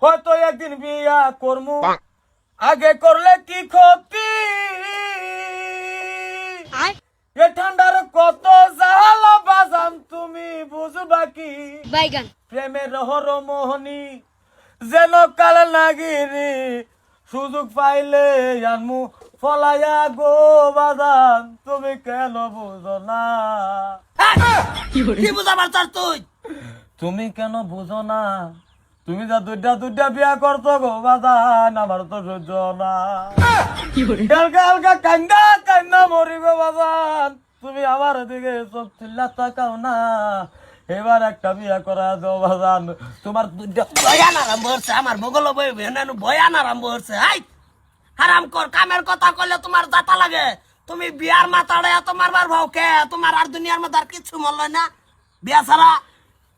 হয়তো একদিন বিয়া করমু, আগে করলে কি ক্ষতি? এ ঠান্ডার কত জ্বালা বাজান তুমি বুঝবা কি? বাইগান প্রেমের হরমোহনী যেন কাল নাগিরি, সুযোগ পাইলে আনমু ফলাইয়া গো বাজান, তুমি কেন বুঝো না? কি বুঝাবার চাস তুই? তুমি কেন বুঝো না? তুমি যা দুইটা বিয়া করতো গো বাজান, আমার তো সহ্য না। হালকা হালকা কান্দা মরি গো বাজান, তুমি আমার দিকে চোখ চিল্লা তাকাও না। এবার একটা বিয়া করা দাও বাজান, তোমার দুইটা বয়ান আরম্ভ হচ্ছে, আমার বগল বই ভেনানু বয়ান আরম্ভ হচ্ছে। হাই হারাম কর, কামের কথা কইলে তোমার জাতা লাগে। তুমি বিয়ার মাথাড়ে এত মারবার ভাও কে? তোমার আর দুনিয়ার মধ্যে আর কিচ্ছু মনে হয় না বিয়া ছাড়া?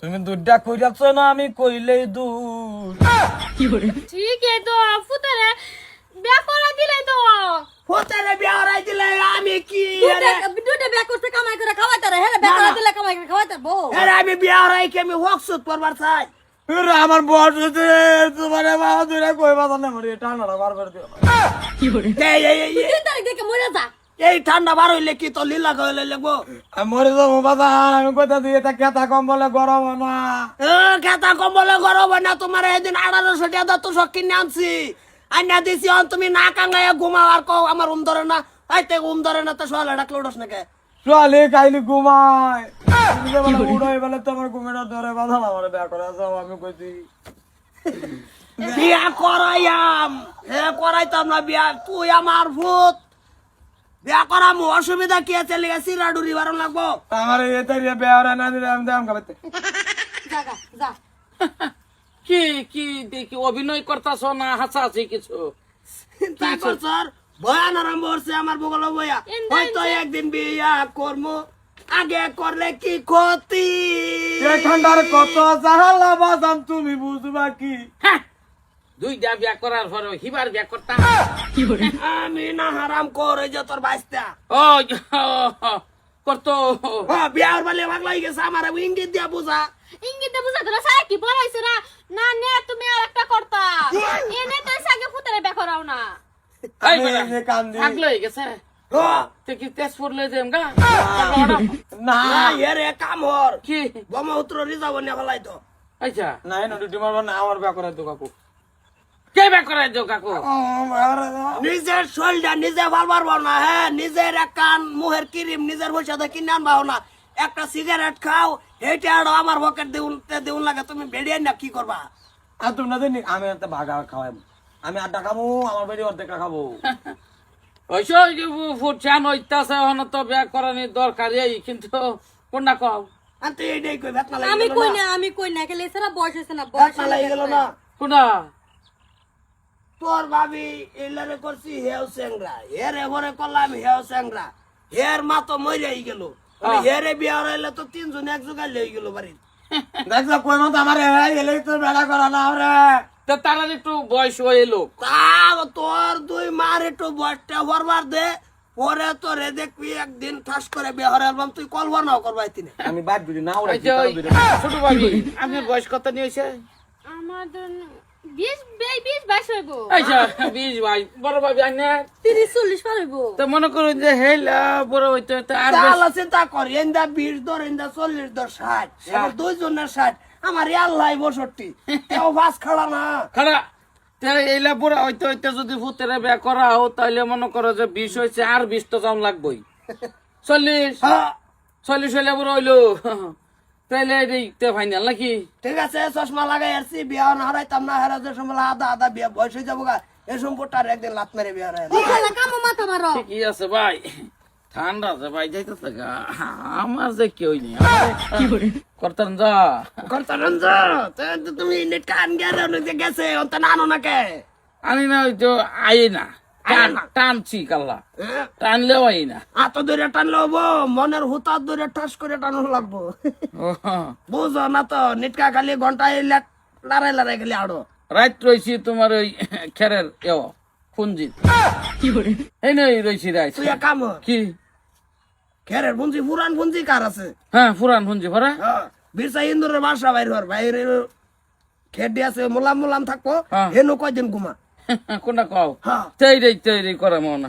তুমি দুইটা কইরাছ না, আমি কইলেই দুধ। ঠিক এই তো ফুটারে বিয়া করা দিলে তো হোটেলে বিয়া হরাই দিলে আমি কি দুটা বিয়া করতে কামাই করে খাওয়াইতে রে হ্যাঁ বিয়া করা দিলে কামাই করে খাওয়াইতে বউ আরে আমি বিয়া হরাই কি আমি ওয়াকসুট করবার চাই? এরে আমার বয়স হচ্ছে, তোমার বাবা দুইটা কই বাজান না মরি, টানাটা বার করে দিও। তিন তারিখ দেখে মরে যা এই ঠান্ডা বার হইলে কি তো লীলা কইলে লাগবো? আমি মরে যাবো বাজান, আমি কইতা দিয়ে এটা কেতা কম বলে গরম না। খেতা কম্বলে গরম হয় না? তোমার এদিন 1800 টাকা তো শখ কিনে আনছি, আইনা দিছি। অন তুমি না কাঙ্গাইয়া ঘুমাও আর কও আমার ধরে না। আইতে ধরে না তো সকালে ডাকলে উঠোস নাকি? চলে কাইলি ঘুমায়, তুমি যে বলে উড়াই বলে তোমার ঘুমেটা ধরে বাজান, আমার বিয়া করে যাও। আমি কইছি বিয়া করাইয়াম, করাইতাম না বিয়া। তুই আমার ভূত, বিয়া করাম অসুবিধা কি আছে? লেগে সিরাডুরি বারণ লাগবো। আমার এতে বিয়া হরা না দিলে আমি দাম খাবে। যা যা কি কি দেখি অভিনয় করতাছ না হাসাহাসি কিছু? চিন্তা করছর বয়ান আরম্ভ হচ্ছে আমার বগল বয়া। হয়তো একদিন বিয়া করবো, আগে করলে কি ক্ষতি? ঠান্ডার কত জ্বালা বাজান, তুমি বুঝবা কি? হ্যাঁ, দুইটা বিয়া করার পরে হিবার বিয়া করতাম। আমি না হারাম করে যে তোর বাইস্তা ও করতো বিয়ার বলে ভাগলাই গেছে। আমার ইঙ্গিত দিয়া বুঝা। ইঙ্গিতে বুঝা তোরা সারা কি বলাইছ না না নে তুমি আর একটা করতা এনে তো সাগে ফুটারে বিয়া করাও না এই আমি বেটা, এই যে কান্দি। থাকলো হয়ে গেছে। তে কি তেজপুর লই যাম গা? না এর কাম হর কি ব্রহ্মপুত্র রিজার্ভ নিয়ে ফেলাই তো। আচ্ছা না না ডিউটি মারবো না, আমার বিয়া করে দো কাকু। কে বিয়া করাই দেও কাকু? নিজের শরীরটা নিজে ভালবার পাও না। হ্যাঁ, নিজের এক কান মুহের ক্রিম নিজের পয়সাতে কিনে আনবাও না। একটা সিগারেট খাও, হেঁটে আড়ো আমার পকেট দেউন লাগে। তুমি বেরিয়ে না কি করবা? আর তুমি না জানি আমি একটা ভাগা খাওয়াবো, আমি আড্ডা খাবো, আমার বেড়ি অর্ধেক খাবো। ওইসব ফুটছান হইতাছে হন তো বিয়া করানি দরকার এই, কিন্তু কোনটা কও? আর তুই এইটাই কই বেতনা আমি লাগি কই গেল না না? আমি কই না খেলে সারা বয়স হইছে না বয়স বেতনা লাগি গেল না? কোনটা? তোর ভাবি এলারে করছি হেও স্যাংরা, হেরে ভরে করলাম হেও স্যাংরা। হের মা তো মরিয়াই গেল। হেরে বিয়া হইলে তো তিনজন এক জোগাড় লই গেল বাড়ি। দেখছো কই মত আমার এলেই তো বেড়া করা না রে। তো তারা একটু বয়স হয়ে লোক। তা তোর দুই মার একটু বয়সটা ভরবার দে, পরে তোরে দেখবি একদিন ঠাস করে বিয়া হরে অ্যালবাম তুই কল্পনাও করবাই তিনি। আমি বাদ দিই না ওরা আচ্ছা, ওই ছোট ভাবি আপনার বয়স কত নিয়ে হয়েছে? আমার 20 22 হইব আচ্ছা 20 ভাই, বড় ভাবি আনে 30 40 পার হইব তো মনে করুন যে হেলা বড় হইতে হইতে আর তাহলে চিন্তা কর, এন্দা 20 ধর, এন্দা 40 ধর, 60, এবার দুইজনের 60, আমার আল্লাহ 62, কেউ বাস খাড়া না। খাড়া এইলা বুড়া হইতে হইতে যদি ভূতের বিয়া করা হো তাহলে মনে করো যে 20 হয়েছে, আর 20 তো যাম লাগবই। 40 হ্যাঁ, 40 হইলে বুড়ো হইলো তাইলে এইটা ফাইনাল নাকি? ঠিক আছে, চশমা লাগাই আসছি, বিয়া না হারাইতাম না। হারা যে সময় আধা আধা বিয়া বয়স হয়ে যাবো গা, এই সম্পর্কটার একদিন লাত মেরে বিয়া হারাই। খেলা কাম মাথা মারো ঠিকই আছে ভাই, ঠান্ডা আছে ভাই, যাইতেছে গা। আমার যে কেউ নেই, করতেন যা করতাম যা, তুমি নেট কান গেছে গেছে অন্ত নানো না কে? আনি না, ওই তো আই না, টানছি কাল্লা, টানলেও আই না। এত দূরে টানলে হবো? মনের হুতার দূরে ঠাস করে টানো লাগবো। বুঝো না তো, নিটকা খালি ঘন্টায় লড়াই লড়াই গেলে আড়ো। রাত রয়েছি তোমার ওই খেরের খুঞ্জিত, এই নই রয়েছি রাত। তুই এক কাম কর, কি? খেরের পুঞ্জি পুরান পুঞ্জি কার আছে? হ্যাঁ, পুরান খুঞ্জি ভরা। হ্যাঁ, বীরসা ইন্দুরের বাসা বাইর হর, বাইরের খেডি আছে মোলাম মোলাম থাকবো হ্যাঁ। হেনু কয়দিন ঘুমা কোনটা কও হ্যাঁ তৈরি করা মনে